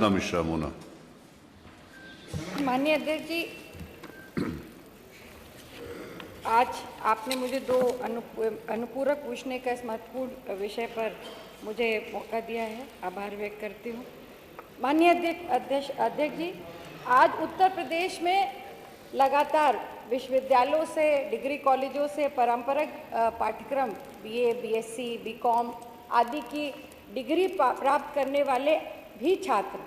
मिश्रा मोना। माननीय अध्यक्ष जी, आज आपने मुझे दो अनुपूरक पूछने का इस महत्वपूर्ण विषय पर मुझे मौका दिया है, आभार व्यक्त करती हूँ। माननीय अध्यक्ष जी, आज उत्तर प्रदेश में लगातार विश्वविद्यालयों से, डिग्री कॉलेजों से पारंपरिक पाठ्यक्रम बीए, बीएससी, बीकॉम आदि की डिग्री प्राप्त करने वाले भी छात्र,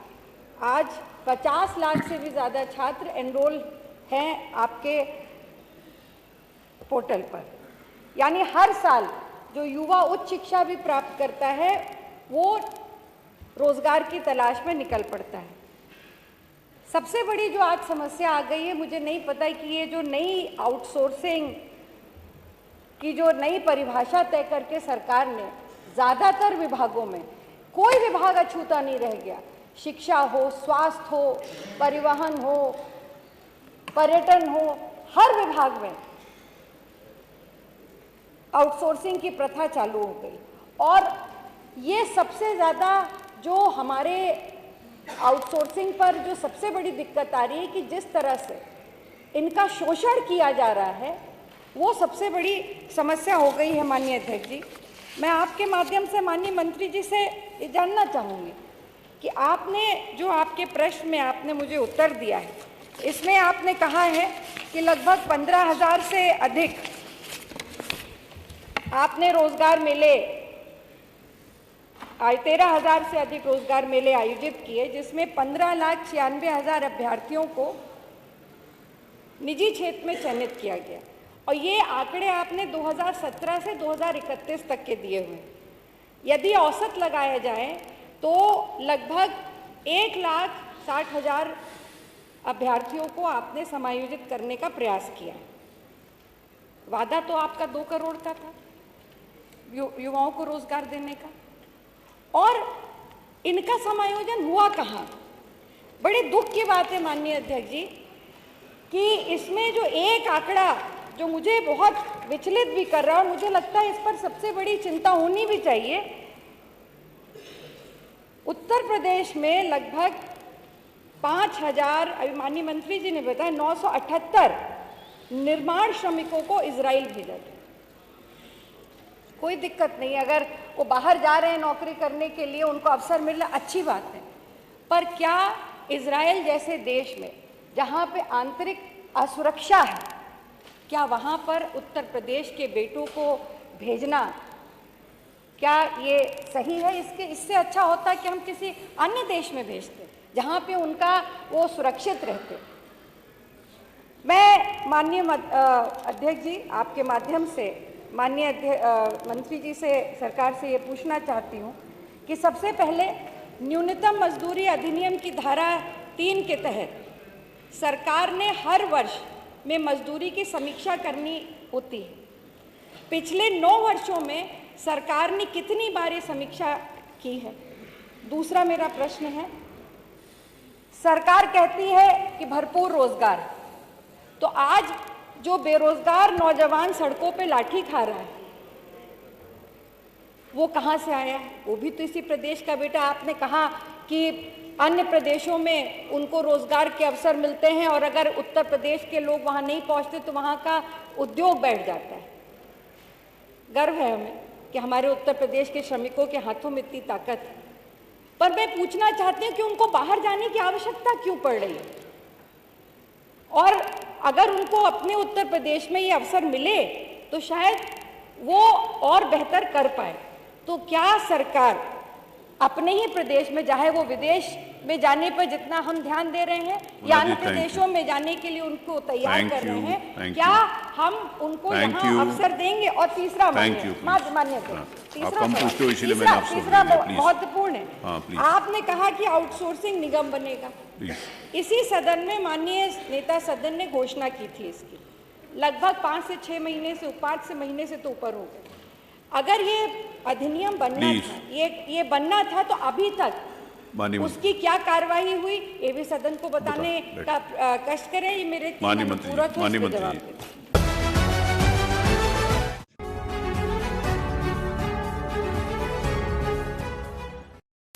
आज 50 लाख से भी ज़्यादा छात्र एनरोल हैं आपके पोर्टल पर। यानी हर साल जो युवा उच्च शिक्षा भी प्राप्त करता है वो रोजगार की तलाश में निकल पड़ता है। सबसे बड़ी जो आज समस्या आ गई है, मुझे नहीं पता कि ये जो नई आउटसोर्सिंग की जो नई परिभाषा तय करके सरकार ने, ज़्यादातर विभागों में कोई विभाग अछूता नहीं रह गया। शिक्षा हो, स्वास्थ्य हो, परिवहन हो, पर्यटन हो, हर विभाग में आउटसोर्सिंग की प्रथा चालू हो गई। और ये सबसे ज़्यादा जो हमारे आउटसोर्सिंग पर जो सबसे बड़ी दिक्कत आ रही है कि जिस तरह से इनका शोषण किया जा रहा है, वो सबसे बड़ी समस्या हो गई है। माननीय अध्यक्ष जी, मैं आपके माध्यम से माननीय मंत्री जी से ये जानना चाहूँगी कि आपने जो आपके प्रश्न में आपने मुझे उत्तर दिया है, इसमें आपने कहा है कि लगभग 15,000 से अधिक आपने रोजगार मेले, 13,000 से अधिक रोजगार मेले आयोजित किए, जिसमें 15,96,000 अभ्यर्थियों को निजी क्षेत्र में चयनित किया गया। और ये आंकड़े आपने 2017 से 2031 तक के दिए हुए। यदि औसत लगाया जाए तो लगभग 1,60,000 अभ्यर्थियों को आपने समायोजित करने का प्रयास किया है। वादा तो आपका 2 करोड़ का था युवाओं को रोजगार देने का, और इनका समायोजन हुआ कहाँ? बड़े दुख की बात है माननीय अध्यक्ष जी कि इसमें जो एक आंकड़ा जो मुझे बहुत विचलित भी कर रहा है, और मुझे लगता है इस पर सबसे बड़ी चिंता होनी भी चाहिए। उत्तर प्रदेश में लगभग 5,000, अभी माननीय मंत्री जी ने बताया, 978 निर्माण श्रमिकों को इजराइल भेजा गया। कोई दिक्कत नहीं, अगर वो बाहर जा रहे हैं नौकरी करने के लिए, उनको अवसर मिल रहा, अच्छी बात है। पर क्या इजराइल जैसे देश में जहाँ पे आंतरिक असुरक्षा है, क्या वहाँ पर उत्तर प्रदेश के बेटों को भेजना, क्या ये सही है? इससे अच्छा होता कि हम किसी अन्य देश में भेजते जहाँ पे उनका वो सुरक्षित रहते। मैं माननीय अध्यक्ष जी, आपके माध्यम से माननीय मंत्री जी से, सरकार से ये पूछना चाहती हूँ कि सबसे पहले न्यूनतम मजदूरी अधिनियम की धारा 3 के तहत सरकार ने हर वर्ष में मजदूरी की समीक्षा करनी होती है। पिछले 9 वर्षों में सरकार ने कितनी बार ये समीक्षा की है? दूसरा मेरा प्रश्न है, सरकार कहती है कि भरपूर रोजगार, तो आज जो बेरोजगार नौजवान सड़कों पे लाठी खा रहा है वो कहाँ से आया है? वो भी तो इसी प्रदेश का बेटा। आपने कहा कि अन्य प्रदेशों में उनको रोजगार के अवसर मिलते हैं और अगर उत्तर प्रदेश के लोग वहाँ नहीं पहुँचते तो वहाँ का उद्योग बैठ जाता है। गर्व है हमें कि हमारे उत्तर प्रदेश के श्रमिकों के हाथों में इतनी ताकत है। पर मैं पूछना चाहती हूँ कि उनको बाहर जाने की आवश्यकता क्यों पड़ रही है? और अगर उनको अपने उत्तर प्रदेश में ये अवसर मिले तो शायद वो और बेहतर कर पाए। तो क्या सरकार अपने ही प्रदेश में, चाहे वो विदेश में जाने पर जितना हम ध्यान दे रहे हैं या अन्य प्रदेशों में जाने के लिए उनको तैयार कर रहे हैं, क्या हम उनको यहाँ अवसर देंगे? और तीसरा माननीय तीसरा महत्वपूर्ण है, आपने कहा कि आउटसोर्सिंग निगम बनेगा। इसी सदन में माननीय नेता सदन ने घोषणा की थी इसकी, लगभग 5 से 6 महीने से, 5 से महीने से तो ऊपर हो गए। अगर ये अधिनियम बनना था, ये बनना था, तो अभी तक उसकी क्या कार्रवाई हुई, ये भी सदन को बताने का कष्ट करें। ये मेरे 3 पूरक है,